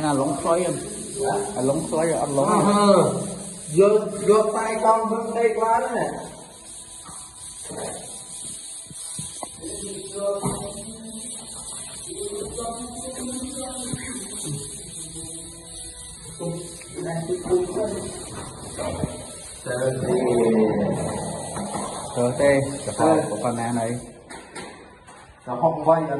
nè là lông xoay em lông xoay ăn lông vô tay con vẫn đây quá đó nè tê tê của con này nó không quay rồi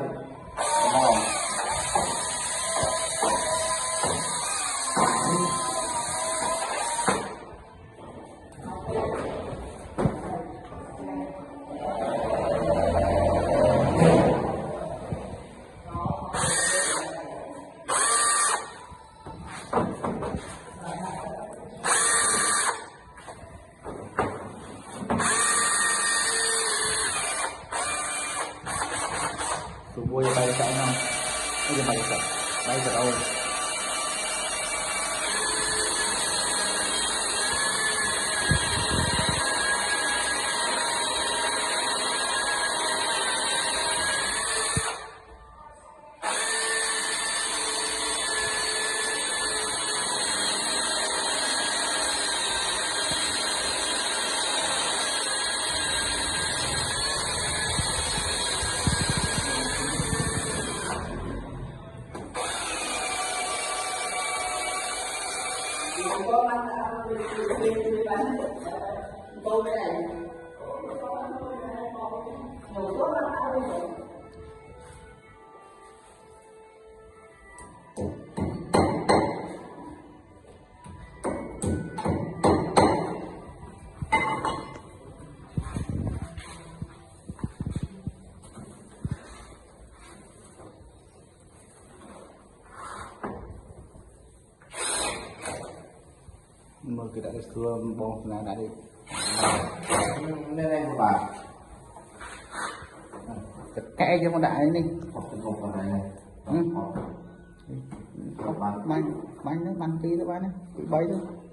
tụi vui bay chạy không bây giờ bay chạy đâu mà cái đã xưa bông là đã đi nên em bà cái cho con đại đi không còn này bánh nó bánh tí đó bán này bị bay thôi